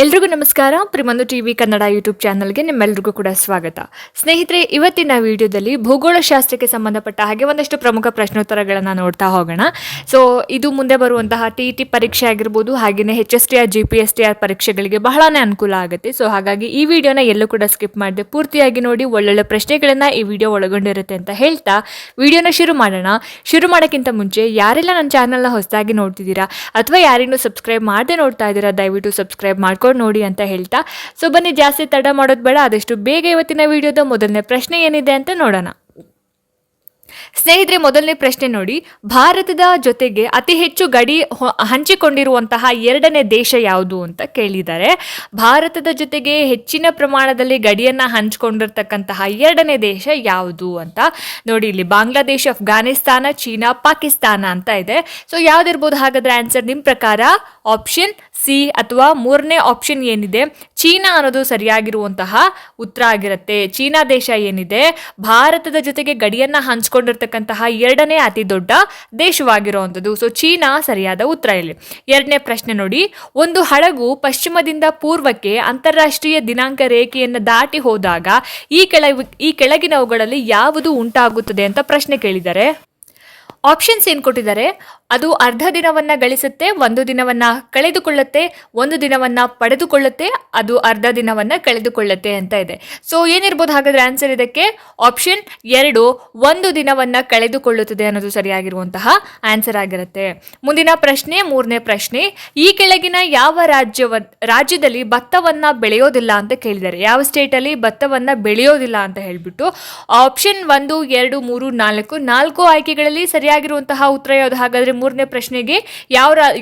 ಎಲ್ರಿಗೂ ನಮಸ್ಕಾರ. ಪ್ರಿಮಂದು TV Kannada YouTube ಚಾನಲ್ಗೆ ನಿಮ್ಮೆಲ್ಲರಿಗೂ ಕೂಡ ಸ್ವಾಗತ. ಸ್ನೇಹಿತರೆ, ಇವತ್ತಿನ ವಿಡಿಯೋದಲ್ಲಿ ಭೂಗೋಳಶಾಸ್ತ್ರಕ್ಕೆ ಸಂಬಂಧಪಟ್ಟ ಹಾಗೆ ಒಂದಷ್ಟು ಪ್ರಮುಖ ಪ್ರಶ್ನೋತ್ತರಗಳನ್ನು ನೋಡ್ತಾ ಹೋಗೋಣ. ಸೊ ಇದು ಮುಂದೆ ಬರುವಂತಹ TET ಪರೀಕ್ಷೆ ಆಗಿರ್ಬೋದು, ಹಾಗೆಯೇ HSTR GPSTR ಪರೀಕ್ಷೆಗಳಿಗೆ ಬಹಳನೇ ಅನುಕೂಲ ಆಗುತ್ತೆ. ಸೊ ಹಾಗಾಗಿ ಈ ವಿಡಿಯೋನ ಎಲ್ಲೂ ಕೂಡ ಸ್ಕಿಪ್ ಮಾಡದೆ ಪೂರ್ತಿಯಾಗಿ ನೋಡಿ. ಒಳ್ಳೊಳ್ಳೆ ಪ್ರಶ್ನೆಗಳನ್ನು ಈ ವಿಡಿಯೋ ಒಳಗೊಂಡಿರುತ್ತೆ ಅಂತ ಹೇಳ್ತಾ ವಿಡಿಯೋನ ಶುರು ಮಾಡೋಣ. ಶುರು ಮಾಡೋಕ್ಕಿಂತ ಮುಂಚೆ ಯಾರೆಲ್ಲ ನನ್ನ ಚಾನಲ್ನ ಹೊಸದಾಗಿ ನೋಡ್ತಿದ್ದೀರಾ ಅಥವಾ ಯಾರಿನ್ನೂ ಸಬ್ಸ್ಕ್ರೈಬ್ ಮಾಡದೆ ನೋಡ್ತಾ ಇದ್ದೀರಾ, ದಯವಿಟ್ಟು ಸಬ್ಸ್ಕ್ರೈಬ್ ಮಾಡ್ಕೊಂಡು ನೋಡಿ ಅಂತ ಹೇಳ್ತಾ, ಸೊ ಬನ್ನಿ ಜಾಸ್ತಿ ತಡ ಮಾಡೋದು ಬೇಡ, ಆದಷ್ಟು ಬೇಗ ಇವತ್ತಿನ ವಿಡಿಯೋದ ಮೊದಲನೇ ಪ್ರಶ್ನೆ ಏನಿದೆ ಅಂತ ನೋಡೋಣ. ಸ್ನೇಹಿತರೆ, ಮೊದಲನೇ ಪ್ರಶ್ನೆ ನೋಡಿ. ಭಾರತದ ಜೊತೆಗೆ ಅತಿ ಹೆಚ್ಚು ಗಡಿ ಹಂಚಿಕೊಂಡಿರುವಂತಹ ಎರಡನೇ ದೇಶ ಯಾವುದು ಅಂತ ಕೇಳಿದ್ದಾರೆ. ಭಾರತದ ಜೊತೆಗೆ ಹೆಚ್ಚಿನ ಪ್ರಮಾಣದಲ್ಲಿ ಗಡಿಯನ್ನು ಹಂಚಿಕೊಂಡಿರ್ತಕ್ಕಂತಹ ಎರಡನೇ ದೇಶ ಯಾವುದು ಅಂತ ನೋಡಿ. ಇಲ್ಲಿ ಬಾಂಗ್ಲಾದೇಶ, ಅಫ್ಘಾನಿಸ್ತಾನ, ಚೀನಾ, ಪಾಕಿಸ್ತಾನ ಅಂತ ಇದೆ. ಸೊ ಯಾವ್ದಿರ್ಬೋದು ಹಾಗಾದ್ರೆ ಆನ್ಸರ್ ನಿಮ್ಮ ಪ್ರಕಾರ? ಆಪ್ಷನ್ ಸಿ ಅಥವಾ ಮೂರನೇ ಆಪ್ಷನ್ ಏನಿದೆ ಚೀನಾ ಅನ್ನೋದು ಸರಿಯಾಗಿರುವಂತಹ ಉತ್ತರ ಆಗಿರುತ್ತೆ. ಚೀನಾ ದೇಶ ಏನಿದೆ ಭಾರತದ ಜೊತೆಗೆ ಗಡಿಯನ್ನ ಹಂಚ್ಕೊಂಡಿರ್ತಕ್ಕಂತಹ ಎರಡನೇ ಅತಿ ದೊಡ್ಡ ದೇಶವಾಗಿರುವಂಥದ್ದು. ಸೊ ಚೀನಾ ಸರಿಯಾದ ಉತ್ತರ ಇಲ್ಲಿ. ಎರಡನೇ ಪ್ರಶ್ನೆ ನೋಡಿ. ಒಂದು ಹಡಗು ಪಶ್ಚಿಮದಿಂದ ಪೂರ್ವಕ್ಕೆ ಅಂತಾರಾಷ್ಟ್ರೀಯ ದಿನಾಂಕ ರೇಖೆಯನ್ನು ದಾಟಿ ಹೋದಾಗ ಈ ಕೆಳಗಿನವುಗಳಲ್ಲಿ ಯಾವುದು ಉಂಟಾಗುತ್ತದೆ ಅಂತ ಪ್ರಶ್ನೆ ಕೇಳಿದ್ದಾರೆ. ಆಪ್ಷನ್ಸ್ ಏನು ಕೊಟ್ಟಿದ್ದಾರೆ? ಅದು ಅರ್ಧ ದಿನವನ್ನ ಗಳಿಸುತ್ತೆ, ಒಂದು ದಿನವನ್ನ ಕಳೆದುಕೊಳ್ಳುತ್ತೆ, ಒಂದು ದಿನವನ್ನ ಪಡೆದುಕೊಳ್ಳುತ್ತೆ, ಅದು ಅರ್ಧ ದಿನವನ್ನ ಕಳೆದುಕೊಳ್ಳುತ್ತೆ ಅಂತ ಇದೆ. ಸೊ ಏನಿರ್ಬೋದು ಹಾಗಾದ್ರೆ ಆನ್ಸರ್ ಇದಕ್ಕೆ? ಆಪ್ಷನ್ 2, ಒಂದು ದಿನವನ್ನ ಕಳೆದುಕೊಳ್ಳುತ್ತದೆ ಅನ್ನೋದು ಸರಿಯಾಗಿರುವಂತಹ ಆನ್ಸರ್ ಆಗಿರುತ್ತೆ. ಮುಂದಿನ ಪ್ರಶ್ನೆ, ಮೂರನೇ ಪ್ರಶ್ನೆ. ಈ ಕೆಳಗಿನ ಯಾವ ರಾಜ್ಯದಲ್ಲಿ ಭತ್ತವನ್ನ ಬೆಳೆಯೋದಿಲ್ಲ ಅಂತ ಕೇಳಿದ್ದಾರೆ. ಯಾವ ಸ್ಟೇಟಲ್ಲಿ ಭತ್ತವನ್ನ ಬೆಳೆಯೋದಿಲ್ಲ ಅಂತ ಹೇಳ್ಬಿಟ್ಟು ಆಪ್ಷನ್ 1, 2, 3, 4 ಆಯ್ಕೆಗಳಲ್ಲಿ ಸರಿಯಾಗಿರುವಂತಹ ಉತ್ತರ ಯಾವುದು ಹಾಗಾದ್ರೆ? ಮೂರನೇ ಪ್ರಶ್ನೆಗೆ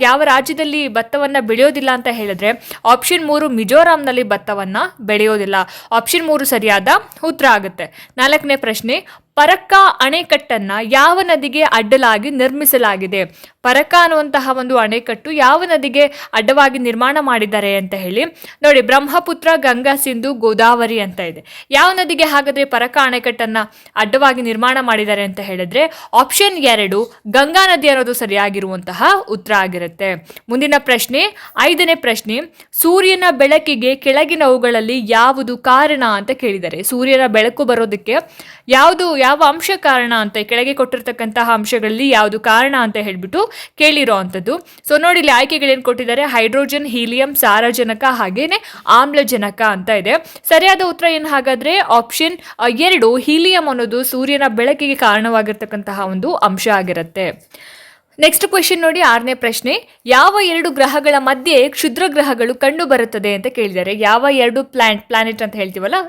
ಯಾವ ರಾಜ್ಯದಲ್ಲಿ ಭತ್ತವನ್ನ ಬೆಳೆಯೋದಿಲ್ಲ ಅಂತ ಹೇಳಿದ್ರೆ ಆಪ್ಷನ್ 3 ಮಿಜೋರಾಂನಲ್ಲಿ ಭತ್ತವನ್ನ ಬೆಳೆಯೋದಿಲ್ಲ. ಆಪ್ಷನ್ 3 ಸರಿಯಾದ ಉತ್ತರ ಆಗುತ್ತೆ. ನಾಲ್ಕನೇ ಪ್ರಶ್ನೆ. ಪರಕ್ಕ ಅಣೆಕಟ್ಟನ್ನ ಯಾವ ನದಿಗೆ ಅಡ್ಡಲಾಗಿ ನಿರ್ಮಿಸಲಾಗಿದೆ? ಪರಕ್ಕ ಅನ್ನುವಂತಹ ಒಂದು ಅಣೆಕಟ್ಟು ಯಾವ ನದಿಗೆ ಅಡ್ಡವಾಗಿ ನಿರ್ಮಾಣ ಮಾಡಿದ್ದಾರೆ ಅಂತ ಹೇಳಿ ನೋಡಿ. ಬ್ರಹ್ಮಪುತ್ರ, ಗಂಗಾ, ಸಿಂಧು, ಗೋದಾವರಿ ಅಂತ ಇದೆ. ಯಾವ ನದಿಗೆ ಹಾಗಾದ್ರೆ ಪರಕ್ಕ ಅಣೆಕಟ್ಟನ್ನ ಅಡ್ಡವಾಗಿ ನಿರ್ಮಾಣ ಮಾಡಿದ್ದಾರೆ ಅಂತ ಹೇಳಿದ್ರೆ ಆಪ್ಷನ್ 2 ಗಂಗಾ ನದಿ ಅನ್ನೋದು ಸರಿಯಾಗಿರುವಂತಹ ಉತ್ತರ ಆಗಿರುತ್ತೆ. ಮುಂದಿನ ಪ್ರಶ್ನೆ, ಐದನೇ ಪ್ರಶ್ನೆ. ಸೂರ್ಯನ ಬೆಳಕಿಗೆ ಕೆಳಗಿನವುಗಳಲ್ಲಿ ಯಾವುದು ಕಾರಣ ಅಂತ ಕೇಳಿದ್ದಾರೆ. ಸೂರ್ಯನ ಬೆಳಕು ಬರೋದಕ್ಕೆ ಯಾವ ಅಂಶ ಕಾರಣ ಅಂತ ಕೆಳಗೆ ಕೊಟ್ಟಿರ್ತಕ್ಕಂತಹ ಅಂಶಗಳಲ್ಲಿ ಯಾವುದು ಕಾರಣ ಅಂತ ಹೇಳ್ಬಿಟ್ಟು ಕೇಳಿರೋ ಅಂಥದ್ದು. ಸೊ ನೋಡಿ, ಇಲ್ಲಿ ಆಯ್ಕೆಗಳೇನು ಕೊಟ್ಟಿದ್ದಾರೆ? ಹೈಡ್ರೋಜನ್, ಹೀಲಿಯಂ, ಸಾರಜನಕ ಹಾಗೇನೆ ಆಮ್ಲಜನಕ ಅಂತ ಇದೆ. ಸರಿಯಾದ ಉತ್ತರ ಏನು ಹಾಗಾದ್ರೆ? ಆಪ್ಷನ್ 2 ಹೀಲಿಯಂ ಅನ್ನೋದು ಸೂರ್ಯನ ಬೆಳಕಿಗೆ ಕಾರಣವಾಗಿರ್ತಕ್ಕಂತಹ ಒಂದು ಅಂಶ ಆಗಿರುತ್ತೆ. ನೆಕ್ಸ್ಟ್ ಕ್ವೆಶ್ಚನ್ ನೋಡಿ, ಆರನೇ ಪ್ರಶ್ನೆ. ಯಾವ ಎರಡು ಗ್ರಹಗಳ ಮಧ್ಯೆ ಕ್ಷುದ್ರ ಗ್ರಹಗಳು ಕಂಡು ಬರುತ್ತದೆ ಅಂತ ಕೇಳಿದ್ದಾರೆ. ಯಾವ ಎರಡು ಪ್ಲಾನೆಟ್ ಅಂತ ಹೇಳ್ತೀವಲ್ಲ,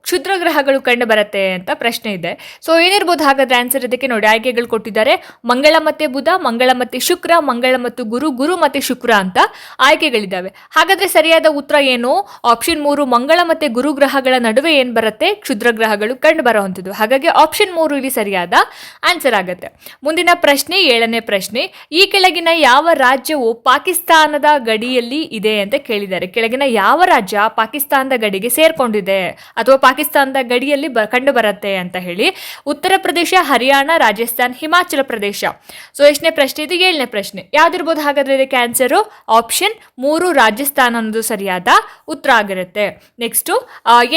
ಕ್ಷುದ್ರ ಗ್ರಹಗಳು ಕಂಡು ಬರುತ್ತೆ ಅಂತ ಪ್ರಶ್ನೆ ಇದೆ. ಸೊ ಏನಿರ್ಬೋದು ಹಾಗಾದ್ರೆ ಆನ್ಸರ್ ಇದಕ್ಕೆ ನೋಡಿ. ಆಯ್ಕೆಗಳು ಕೊಟ್ಟಿದ್ದಾರೆ. ಮಂಗಳ ಮತ್ತೆ ಬುಧ, ಮಂಗಳ ಮತ್ತೆ ಶುಕ್ರ, ಮಂಗಳ ಮತ್ತು ಗುರು, ಗುರು ಮತ್ತೆ ಶುಕ್ರ ಅಂತ ಆಯ್ಕೆಗಳಿದ್ದಾವೆ. ಹಾಗಾದ್ರೆ ಸರಿಯಾದ ಉತ್ತರ ಏನು? ಆಪ್ಷನ್ 3 ಮಂಗಳ ಮತ್ತೆ ಗುರು ಗ್ರಹಗಳ ನಡುವೆ ಏನ್ ಬರುತ್ತೆ? ಕ್ಷುದ್ರ ಗ್ರಹಗಳು ಕಂಡು ಬರುವಂಥದ್ದು. ಹಾಗಾಗಿ ಆಪ್ಷನ್ 3 ಇಲ್ಲಿ ಸರಿಯಾದ ಆನ್ಸರ್ ಆಗುತ್ತೆ. ಮುಂದಿನ ಪ್ರಶ್ನೆ, ಏಳನೇ ಪ್ರಶ್ನೆ. ಈ ಕೆಳಗಿನ ಯಾವ ರಾಜ್ಯವು ಪಾಕಿಸ್ತಾನದ ಗಡಿಯಲ್ಲಿ ಇದೆ ಅಂತ ಕೇಳಿದ್ದಾರೆ. ಕೆಳಗಿನ ಯಾವ ರಾಜ್ಯ ಪಾಕಿಸ್ತಾನದ ಗಡಿಗೆ ಸೇರ್ಕೊಂಡಿದೆ ಅಥವಾ ಪಾಕಿಸ್ತಾನದ ಗಡಿಯಲ್ಲಿ ಕಂಡು ಬರುತ್ತೆ ಅಂತ ಹೇಳಿ? ಉತ್ತರ ಪ್ರದೇಶ, ಹರಿಯಾಣ, ರಾಜಸ್ಥಾನ್, ಹಿಮಾಚಲ ಪ್ರದೇಶ. ಸೊ ಎಷ್ಟನೇ ಪ್ರಶ್ನೆ ಇದು? ಏಳನೇ ಪ್ರಶ್ನೆ. ಯಾವ್ದಿರ್ಬೋದು ಹಾಗಾದ್ರೆ ಇದಕ್ಕೆ ಆನ್ಸರು? ಆಪ್ಷನ್ 3 ರಾಜಸ್ಥಾನ ಅನ್ನೋದು ಸರಿಯಾದ ಉತ್ತರ ಆಗಿರುತ್ತೆ. ನೆಕ್ಸ್ಟ್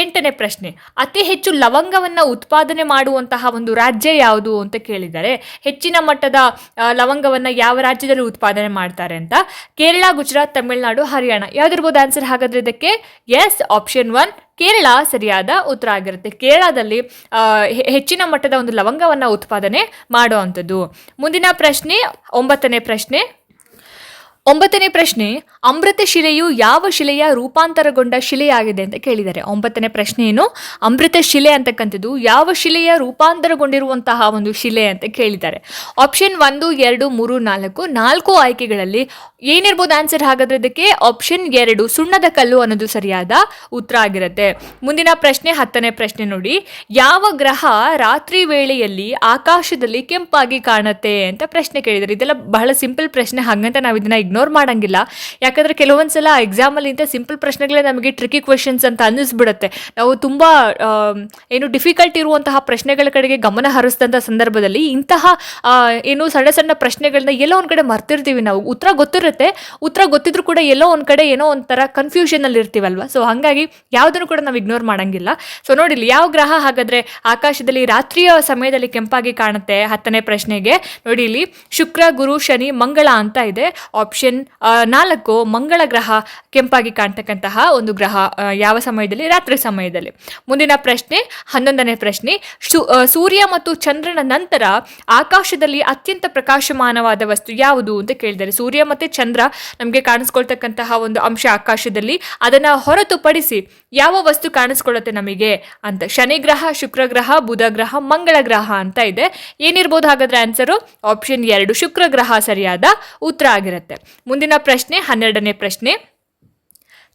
ಎಂಟನೇ ಪ್ರಶ್ನೆ. ಅತಿ ಹೆಚ್ಚು ಲವಂಗವನ್ನ ಉತ್ಪಾದನೆ ಮಾಡುವಂತಹ ಒಂದು ರಾಜ್ಯ ಯಾವುದು ಅಂತ ಕೇಳಿದ್ದಾರೆ. ಹೆಚ್ಚಿನ ಮಟ್ಟದ ಲವಂಗವನ್ನ ಯಾವ ರಾಜ್ಯದಲ್ಲಿ ಉತ್ಪಾದನೆ ಮಾಡ್ತಾರೆ ಅಂತ? ಕೇರಳ, ಗುಜರಾತ್, ತಮಿಳುನಾಡು, ಹರಿಯಾಣ. ಯಾವ್ದಿರ್ಬೋದು ಆನ್ಸರ್ ಹಾಗಾದ್ರೆ ಇದಕ್ಕೆ? ಎಸ್, ಆಪ್ಷನ್ 1 ಕೇರಳ ಸರಿಯಾದ ಉತ್ತರ ಆಗಿರುತ್ತೆ. ಕೇರಳದಲ್ಲಿ ಹೆಚ್ಚಿನ ಮಟ್ಟದ ಒಂದು ಲವಂಗವನ್ನು ಉತ್ಪಾದನೆ ಮಾಡುವಂಥದ್ದು. ಮುಂದಿನ ಪ್ರಶ್ನೆ, ಒಂಬತ್ತನೇ ಪ್ರಶ್ನೆ. ಅಮೃತ ಶಿಲೆಯು ಯಾವ ಶಿಲೆಯ ರೂಪಾಂತರಗೊಂಡ ಶಿಲೆಯಾಗಿದೆ ಅಂತ ಕೇಳಿದ್ದಾರೆ. ಒಂಬತ್ತನೇ ಪ್ರಶ್ನೆ ಏನು? ಅಮೃತ ಶಿಲೆ ಅಂತಕ್ಕಂಥದ್ದು ಯಾವ ಶಿಲೆಯ ರೂಪಾಂತರಗೊಂಡಿರುವಂತಹ ಒಂದು ಶಿಲೆ ಅಂತ ಕೇಳಿದ್ದಾರೆ. ಆಪ್ಷನ್ 1, 2, 3, 4 ಆಯ್ಕೆಗಳಲ್ಲಿ ಏನಿರ್ಬೋದು ಆನ್ಸರ್ ಹಾಗಾದ್ರೆ ಇದಕ್ಕೆ? ಆಪ್ಷನ್ 2 ಸುಣ್ಣದ ಕಲ್ಲು ಅನ್ನೋದು ಸರಿಯಾದ ಉತ್ತರ ಆಗಿರುತ್ತೆ. ಮುಂದಿನ ಪ್ರಶ್ನೆ, 10ನೇ ಪ್ರಶ್ನೆ ನೋಡಿ. ಯಾವ ಗ್ರಹ ರಾತ್ರಿ ವೇಳೆಯಲ್ಲಿ ಆಕಾಶದಲ್ಲಿ ಕೆಂಪಾಗಿ ಕಾಣುತ್ತೆ ಅಂತ ಪ್ರಶ್ನೆ ಕೇಳಿದ್ದಾರೆ. ಇದೆಲ್ಲ ಬಹಳ ಸಿಂಪಲ್ ಪ್ರಶ್ನೆ, ಹಾಗಂತ ನಾವು ಇದನ್ನ ಇಗ್ನೋರ್ ಮಾಡಂಗಿಲ್ಲ. ಯಾಕಂದರೆ ಕೆಲವೊಂದ್ಸಲ ಎಕ್ಸಾಮಲ್ಲಿ ಇಂಥ ಸಿಂಪಲ್ ಪ್ರಶ್ನೆಗಳೇ ನಮಗೆ ಟ್ರಿಕಿ ಕ್ವೆಶನ್ಸ್ ಅಂತ ಅನ್ನಿಸ್ಬಿಡುತ್ತೆ. ನಾವು ತುಂಬ ಏನು ಡಿಫಿಕಲ್ಟ್ ಇರುವಂತಹ ಪ್ರಶ್ನೆಗಳ ಕಡೆಗೆ ಗಮನ ಹರಿಸಿದಂಥ ಸಂದರ್ಭದಲ್ಲಿ ಇಂತಹ ಏನು ಸಣ್ಣ ಸಣ್ಣ ಪ್ರಶ್ನೆಗಳನ್ನ ಎಲ್ಲೋ ಒಂದು ಕಡೆ ಮರ್ತಿರ್ತೀವಿ. ನಾವು ಉತ್ತರ ಗೊತ್ತಿರುತ್ತೆ, ಉತ್ತರ ಗೊತ್ತಿದ್ರು ಕೂಡ ಎಲ್ಲೋ ಒಂದು ಕಡೆ ಏನೋ ಒಂಥರ ಕನ್ಫ್ಯೂಷನಲ್ಲಿ ಇರ್ತೀವಲ್ವ. ಸೊ ಹಾಗಾಗಿ ಯಾವುದನ್ನು ಕೂಡ ನಾವು ಇಗ್ನೋರ್ ಮಾಡಂಗಿಲ್ಲ. ಸೊ ನೋಡಿಲಿ, ಯಾವ ಗ್ರಹ ಹಾಗಾದರೆ ಆಕಾಶದಲ್ಲಿ ರಾತ್ರಿಯ ಸಮಯದಲ್ಲಿ ಕೆಂಪಾಗಿ ಕಾಣುತ್ತೆ? 10ನೇ ಪ್ರಶ್ನೆಗೆ ನೋಡಿ, ಇಲ್ಲಿ ಶುಕ್ರ, ಗುರು, ಶನಿ, ಮಂಗಳ ಅಂತ ಇದೆ. ಆಪ್ಷನ್ 4 ಮಂಗಳ ಗ್ರಹ ಕೆಂಪಾಗಿ ಕಾಣ್ತಕ್ಕಂತಹ ಒಂದು ಗ್ರಹ ಯಾವ ಸಮಯದಲ್ಲಿ? ರಾತ್ರಿ ಸಮಯದಲ್ಲಿ. ಮುಂದಿನ ಪ್ರಶ್ನೆ 11ನೇ ಪ್ರಶ್ನೆ, ಸೂರ್ಯ ಮತ್ತು ಚಂದ್ರನ ನಂತರ ಆಕಾಶದಲ್ಲಿ ಅತ್ಯಂತ ಪ್ರಕಾಶಮಾನವಾದ ವಸ್ತು ಯಾವುದು ಅಂತ ಕೇಳಿದ್ದಾರೆ. ಸೂರ್ಯ ಮತ್ತು ಚಂದ್ರ ನಮಗೆ ಕಾಣಿಸ್ಕೊಳ್ತಕ್ಕಂತಹ ಒಂದು ಅಂಶ ಆಕಾಶದಲ್ಲಿ, ಅದನ್ನು ಹೊರತುಪಡಿಸಿ ಯಾವ ವಸ್ತು ಕಾಣಿಸ್ಕೊಳ್ಳುತ್ತೆ ನಮಗೆ ಅಂತ? ಶನಿ ಗ್ರಹ, ಶುಕ್ರ ಗ್ರಹ, ಬುಧ ಗ್ರಹ, ಮಂಗಳ ಗ್ರಹ ಅಂತ ಇದೆ. ಏನಿರ್ಬೋದು ಹಾಗಾದ್ರೆ ಆನ್ಸರು? ಆಪ್ಷನ್ 2 ಶುಕ್ರ ಗ್ರಹ ಸರಿಯಾದ ಉತ್ತರ ಆಗಿರುತ್ತೆ. ಮುಂದಿನ ಪ್ರಶ್ನೆ 12ನೇ ಪ್ರಶ್ನೆ,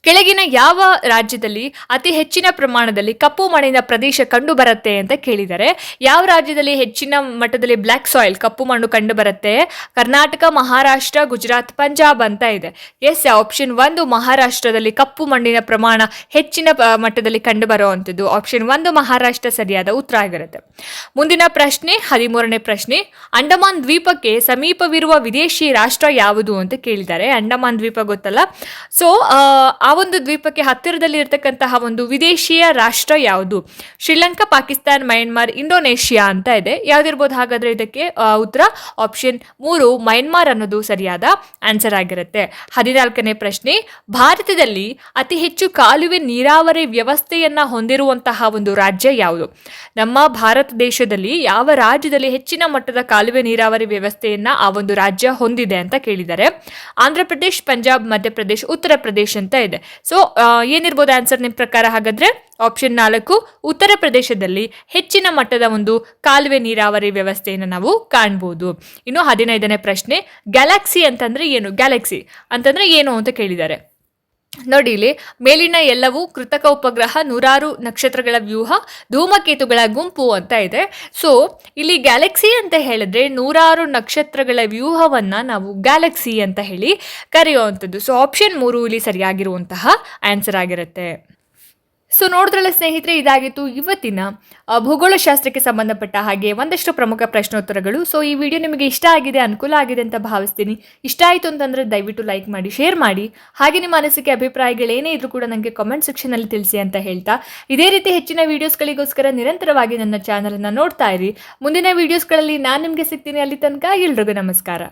ಕೆಳಗಿನ ಯಾವ ರಾಜ್ಯದಲ್ಲಿ ಅತಿ ಹೆಚ್ಚಿನ ಪ್ರಮಾಣದಲ್ಲಿ ಕಪ್ಪು ಮಣ್ಣಿನ ಪ್ರದೇಶ ಕಂಡು ಬರುತ್ತೆ ಅಂತ ಕೇಳಿದ್ದಾರೆ. ಯಾವ ರಾಜ್ಯದಲ್ಲಿ ಹೆಚ್ಚಿನ ಮಟ್ಟದಲ್ಲಿ ಬ್ಲ್ಯಾಕ್ ಸಾಯಿಲ್, ಕಪ್ಪು ಮಣ್ಣು ಕಂಡು ಬರುತ್ತೆ? ಕರ್ನಾಟಕ, ಮಹಾರಾಷ್ಟ್ರ, ಗುಜರಾತ್, ಪಂಜಾಬ್ ಅಂತ ಇದೆ. ಎಸ್, ಆಪ್ಷನ್ 1 ಮಹಾರಾಷ್ಟ್ರದಲ್ಲಿ ಕಪ್ಪು ಮಣ್ಣಿನ ಪ್ರಮಾಣ ಹೆಚ್ಚಿನ ಮಟ್ಟದಲ್ಲಿ ಕಂಡು ಬರುವಂಥದ್ದು. ಆಪ್ಷನ್ 1 ಮಹಾರಾಷ್ಟ್ರ ಸರಿಯಾದ ಉತ್ತರ ಆಗಿರುತ್ತೆ. ಮುಂದಿನ ಪ್ರಶ್ನೆ 13ನೇ ಪ್ರಶ್ನೆ, ಅಂಡಮಾನ್ ದ್ವೀಪಕ್ಕೆ ಸಮೀಪವಿರುವ ವಿದೇಶಿ ರಾಷ್ಟ್ರ ಯಾವುದು ಅಂತ ಕೇಳಿದ್ದಾರೆ. ಅಂಡಮಾನ್ ದ್ವೀಪ ಗೊತ್ತಲ್ಲ, ಸೊ ಆ ಒಂದು ದ್ವೀಪಕ್ಕೆ ಹತ್ತಿರದಲ್ಲಿ ಇರತಕ್ಕಂತಹ ಒಂದು ವಿದೇಶಿಯ ರಾಷ್ಟ್ರ ಯಾವುದು? ಶ್ರೀಲಂಕಾ, ಪಾಕಿಸ್ತಾನ್, ಮಯನ್ಮಾರ್, ಇಂಡೋನೇಷಿಯಾ ಅಂತ ಇದೆ. ಯಾವ್ದಿರ್ಬೋದು ಹಾಗಾದ್ರೆ ಇದಕ್ಕೆ ಉತ್ತರ? ಆಪ್ಷನ್ 3 ಮಯನ್ಮಾರ್ ಅನ್ನೋದು ಸರಿಯಾದ ಆನ್ಸರ್ ಆಗಿರುತ್ತೆ. 14ನೇ ಪ್ರಶ್ನೆ, ಭಾರತದಲ್ಲಿ ಅತಿ ಹೆಚ್ಚು ಕಾಲುವೆ ನೀರಾವರಿ ವ್ಯವಸ್ಥೆಯನ್ನ ಹೊಂದಿರುವಂತಹ ಒಂದು ರಾಜ್ಯ ಯಾವುದು? ನಮ್ಮ ಭಾರತ ದೇಶದಲ್ಲಿ ಯಾವ ರಾಜ್ಯದಲ್ಲಿ ಹೆಚ್ಚಿನ ಮಟ್ಟದ ಕಾಲುವೆ ನೀರಾವರಿ ವ್ಯವಸ್ಥೆಯನ್ನ ಆ ಒಂದು ರಾಜ್ಯ ಹೊಂದಿದೆ ಅಂತ ಕೇಳಿದ್ದಾರೆ. ಆಂಧ್ರ ಪ್ರದೇಶ್, ಪಂಜಾಬ್, ಮಧ್ಯಪ್ರದೇಶ್, ಉತ್ತರ ಪ್ರದೇಶ್ ಅಂತ ಇದೆ. ಸೊ ಏನಿರ್ಬೋದು ಆನ್ಸರ್ ನಿಮ್ಮ ಪ್ರಕಾರ ಹಾಗಾದ್ರೆ? ಆಪ್ಷನ್ 4 ಉತ್ತರ ಪ್ರದೇಶದಲ್ಲಿ ಹೆಚ್ಚಿನ ಮಟ್ಟದ ಒಂದು ಕಾಲುವೆ ನೀರಾವರಿ ವ್ಯವಸ್ಥೆಯನ್ನು ನಾವು ಕಾಣ್ಬೋದು. ಇನ್ನು 15ನೇ ಪ್ರಶ್ನೆ, ಗ್ಯಾಲಕ್ಸಿ ಅಂತಂದ್ರೆ ಏನು? ಗ್ಯಾಲಕ್ಸಿ ಅಂತಂದ್ರೆ ಏನು ಅಂತ ಕೇಳಿದ್ದಾರೆ. ನೋಡಿ, ಇಲ್ಲಿ ಮೇಲಿನ ಎಲ್ಲವೂ ಕೃತಕ ಉಪಗ್ರಹ, 106 ನಕ್ಷತ್ರಗಳ ವ್ಯೂಹ, ಧೂಮಕೇತುಗಳ ಗುಂಪು ಅಂತ ಇದೆ. ಸೊ ಇಲ್ಲಿ ಗ್ಯಾಲಕ್ಸಿ ಅಂತ ಹೇಳಿದ್ರೆ 106 ನಕ್ಷತ್ರಗಳ ವ್ಯೂಹವನ್ನ ನಾವು ಗ್ಯಾಲಕ್ಸಿ ಅಂತ ಹೇಳಿ ಕರೆಯುವಂಥದ್ದು. ಸೊ ಆಪ್ಷನ್ 3 ಇಲ್ಲಿ ಸರಿಯಾಗಿರುವಂತಹ ಆನ್ಸರ್ ಆಗಿರುತ್ತೆ. ಸೊ ನೋಡಿದ್ರಲ್ಲ ಸ್ನೇಹಿತರೆ, ಇದಾಗಿತ್ತು ಇವತ್ತಿನ ಭೂಗೋಳಶಾಸ್ತ್ರಕ್ಕೆ ಸಂಬಂಧಪಟ್ಟ ಹಾಗೆ ಒಂದಷ್ಟು ಪ್ರಮುಖ ಪ್ರಶ್ನೋತ್ತರಗಳು. ಸೊ ಈ ವಿಡಿಯೋ ನಿಮಗೆ ಇಷ್ಟ ಆಗಿದೆ, ಅನುಕೂಲ ಆಗಿದೆ ಅಂತ ಭಾವಿಸ್ತೀನಿ. ಇಷ್ಟ ಆಯಿತು ಅಂತಂದರೆ ದಯವಿಟ್ಟು ಲೈಕ್ ಮಾಡಿ, ಶೇರ್ ಮಾಡಿ. ಹಾಗೆ ನಿಮ್ಮ ಅನಿಸಿಕೆ ಅಭಿಪ್ರಾಯಗಳೇನೇ ಇದ್ರೂ ಕೂಡ ನನಗೆ ಕಾಮೆಂಟ್ ಸೆಕ್ಷನಲ್ಲಿ ತಿಳಿಸಿ ಅಂತ ಹೇಳ್ತಾ, ಇದೇ ರೀತಿ ಹೆಚ್ಚಿನ ವೀಡಿಯೋಸ್ಗಳಿಗೋಸ್ಕರ ನಿರಂತರವಾಗಿ ನನ್ನ ಚಾನಲನ್ನು ನೋಡ್ತಾ ಇರಿ. ಮುಂದಿನ ವೀಡಿಯೋಸ್ಗಳಲ್ಲಿ ನಾನು ನಿಮಗೆ ಸಿಗ್ತೀನಿ. ಅಲ್ಲಿ ತನಕ ಎಲ್ರಿಗೂ ನಮಸ್ಕಾರ.